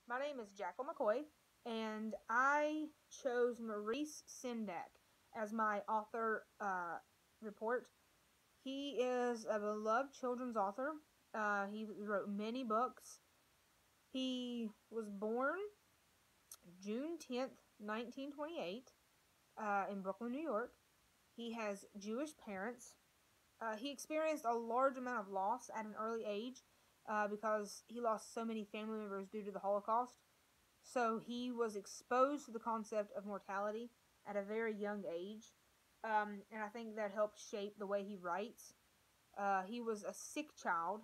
My name is Jackal McCoy, and I chose Maurice Sendak as my author report. He is a beloved children's author. He wrote many books. He was born June 10th, 1928, in Brooklyn, New York. He has Jewish parents. He experienced a large amount of loss at an early age because he lost so many family members due to the Holocaust. So he was exposed to the concept of mortality at a very young age. And I think that helped shape the way he writes. He was a sick child,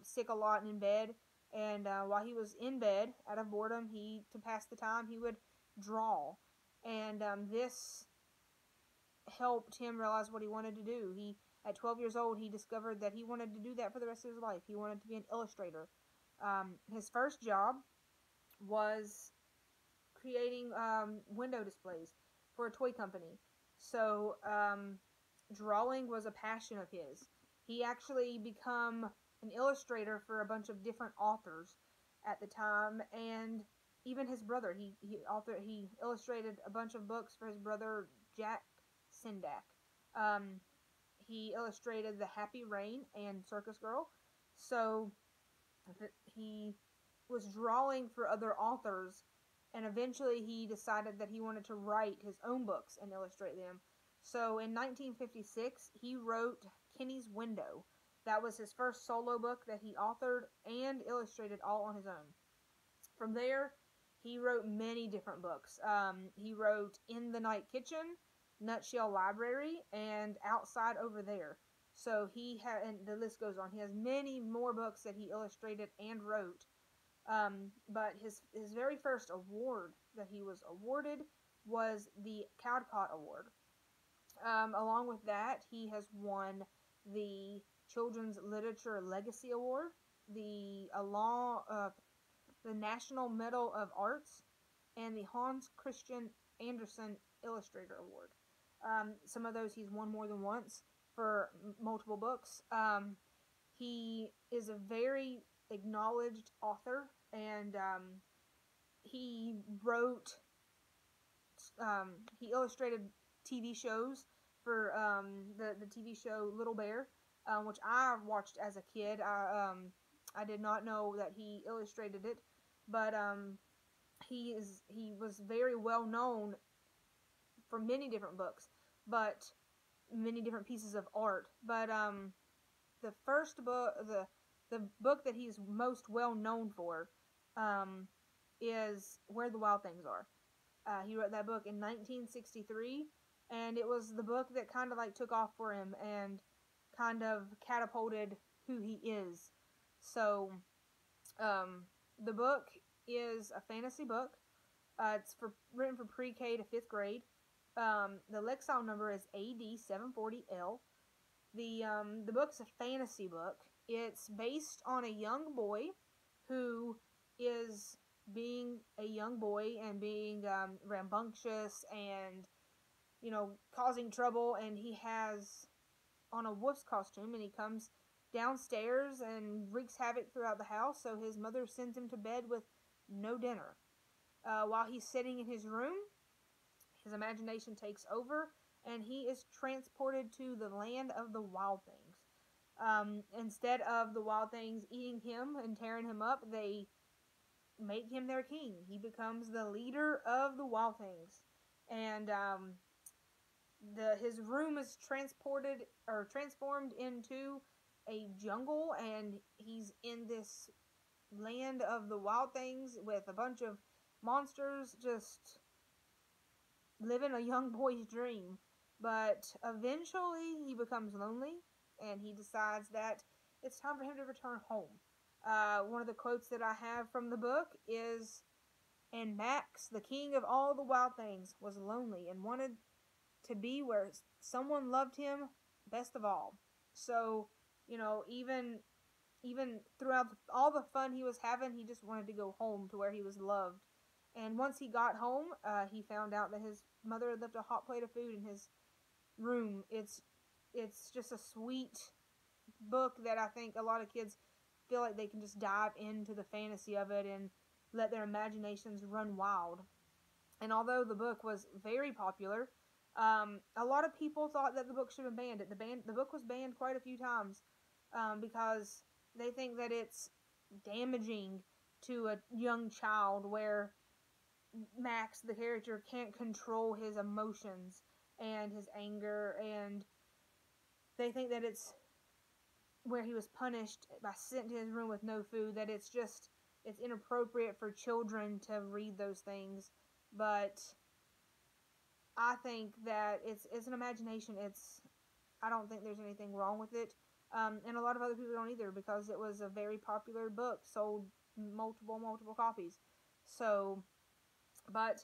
sick a lot in bed. And while he was in bed, out of boredom, to pass the time, he would draw. And this helped him realize what he wanted to do. At 12 years old, he discovered that he wanted to do that for the rest of his life. He wanted to be an illustrator. His first job was creating window displays for a toy company. So drawing was a passion of his. He actually became an illustrator for a bunch of different authors at the time, and even his brother. He illustrated a bunch of books for his brother Jack Sendak. Um, he illustrated The Happy Rain and Circus Girl. So he was drawing for other authors, and eventually he decided that he wanted to write his own books and illustrate them. So in 1956, he wrote Kenny's Window. That was his first solo book that he authored and illustrated all on his own. From there, he wrote many different books. He wrote In the Night Kitchen, Nutshell Library, and Outside Over There. So and the list goes on. He has many more books that he illustrated and wrote. But his very first award that he was awarded was the Caldecott Award. Along with that, he has won the Children's Literature Legacy Award, the National Medal of Arts, and the Hans Christian Andersen Illustrator Award. Some of those he's won more than once for multiple books. He is a very acknowledged author, and he illustrated TV shows for the TV show Little Bear, which I watched as a kid. I did not know that he illustrated it, but he was very well known for many different books, but many different pieces of art. But the first book, the book that he's most well known for, is Where the Wild Things Are. He wrote that book in 1963, and it was the book that kind of like took off for him and kind of catapulted who he is. So, the book is a fantasy book. It's written for pre-K to 5th grade. The Lexile number is AD740L. The book's a fantasy book. It's based on a young boy who is being a young boy and being rambunctious and causing trouble, and he has on a wolf's costume, and he comes downstairs and wreaks havoc throughout the house. So his mother sends him to bed with no dinner. While he's sitting in his room, his imagination takes over, and he is transported to the land of the wild things. Instead of the wild things eating him and tearing him up, they make him their king. He becomes the leader of the wild things, and his room is transformed into a jungle, and he's in this land of the wild things with a bunch of monsters, just living a young boy's dream. But eventually he becomes lonely, and he decides that it's time for him to return home. One of the quotes that I have from the book is, "And Max, the king of all the wild things, was lonely and wanted to be where someone loved him best of all." So, even throughout all the fun he was having, he just wanted to go home to where he was loved. And once he got home, he found out that his mother had left a hot plate of food in his room. It's just a sweet book that I think a lot of kids feel like they can just dive into the fantasy of it, and let their imaginations run wild. And although the book was very popular, a lot of people thought that the book should have been banned. The book was banned quite a few times because they think that it's damaging to a young child, where Max, the character, can't control his emotions and his anger, and they think that it's where he was punished by sent to his room with no food, that it's inappropriate for children to read those things. But I think that it's an imagination. I don't think there's anything wrong with it. And a lot of other people don't either, because it was a very popular book, sold multiple copies. So, but,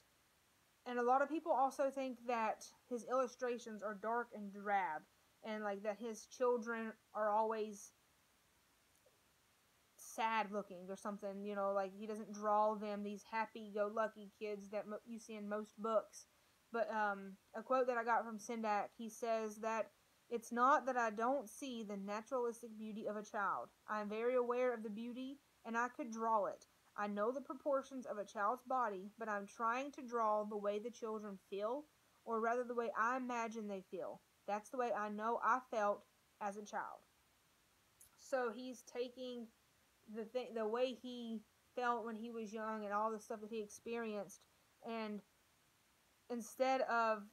and a lot of people also think that his illustrations are dark and drab, and like that his children are always sad looking or something, like he doesn't draw them these happy-go-lucky kids that you see in most books. But a quote that I got from Sindak, he says that it's not that I don't see the naturalistic beauty of a child. I am very aware of the beauty, and I could draw it. I know the proportions of a child's body, but I'm trying to draw the way the children feel, or rather the way I imagine they feel. That's the way I know I felt as a child. So he's taking the way he felt when he was young and all the stuff that he experienced, and instead of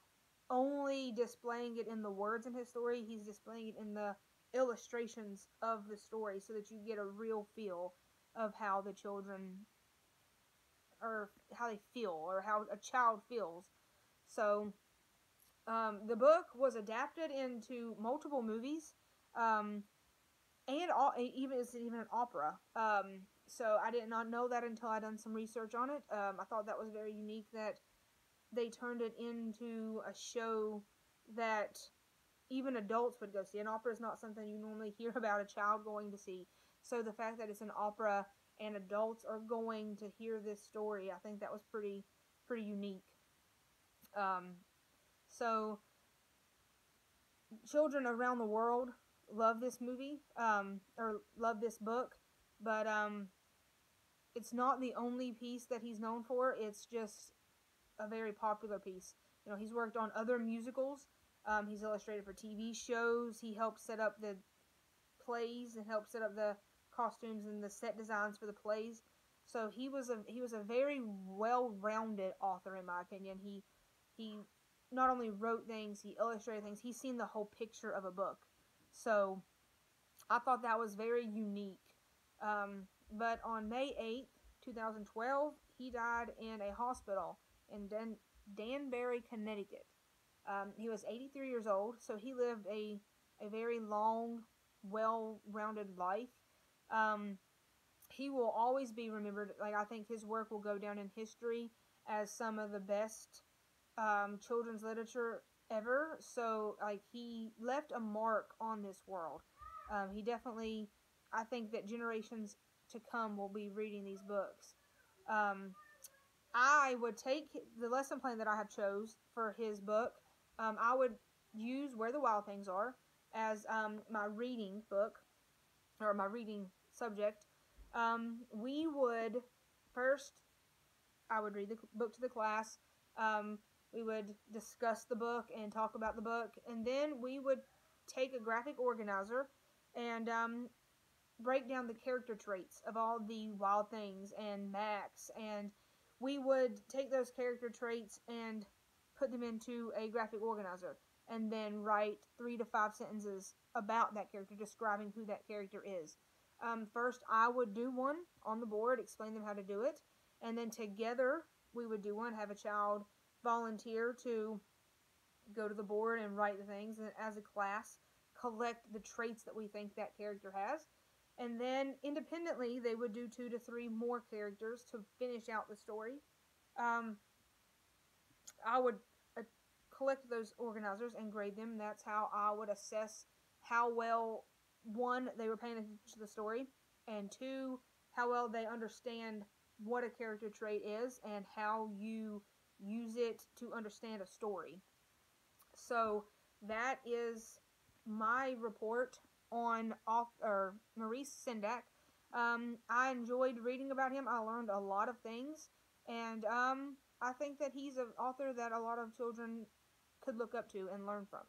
only displaying it in the words in his story, he's displaying it in the illustrations of the story, so that you get a real feel of how the children, or how they feel, or how a child feels. So the book was adapted into multiple movies, and it's even an opera. So I did not know that until I done some research on it. I thought that was very unique that they turned it into a show that even adults would go see. An opera is not something you normally hear about a child going to see. So the fact that it's an opera and adults are going to hear this story, I think that was pretty unique. So children around the world love this movie, or love this book, but it's not the only piece that he's known for. It's just a very popular piece. He's worked on other musicals. He's illustrated for TV shows. He helped set up the plays and helped set up the costumes and the set designs for the plays. So he was a very well-rounded author, in my opinion. He not only wrote things, he illustrated things. He's seen the whole picture of a book. So I thought that was very unique. But on May 8th, 2012, he died in a hospital in Danbury, Connecticut. He was 83 years old, so he lived a very long, well-rounded life. He will always be remembered. Like, I think his work will go down in history as some of the best children's literature ever. So, like, he left a mark on this world. He definitely, I think that generations to come will be reading these books. I would take the lesson plan that I have chose for his book. I would use Where the Wild Things Are as my reading book, or my reading subject. We would first, I would read the book to the class. We would discuss the book and talk about the book, and then we would take a graphic organizer and break down the character traits of all the wild things and Max, and we would take those character traits and put them into a graphic organizer, and then write 3 to 5 sentences about that character, describing who that character is. First, I would do one on the board, explain them how to do it, and then together we would do one, have a child volunteer to go to the board and write the things, and as a class, collect the traits that we think that character has. And then independently, they would do 2 to 3 more characters to finish out the story. I would collect those organizers and grade them. That's how I would assess how well, 1, they were paying attention to the story, and 2, how well they understand what a character trait is and how you use it to understand a story. So that is my report on Maurice Sendak. I enjoyed reading about him. I learned a lot of things, and I think that he's an author that a lot of children could look up to and learn from.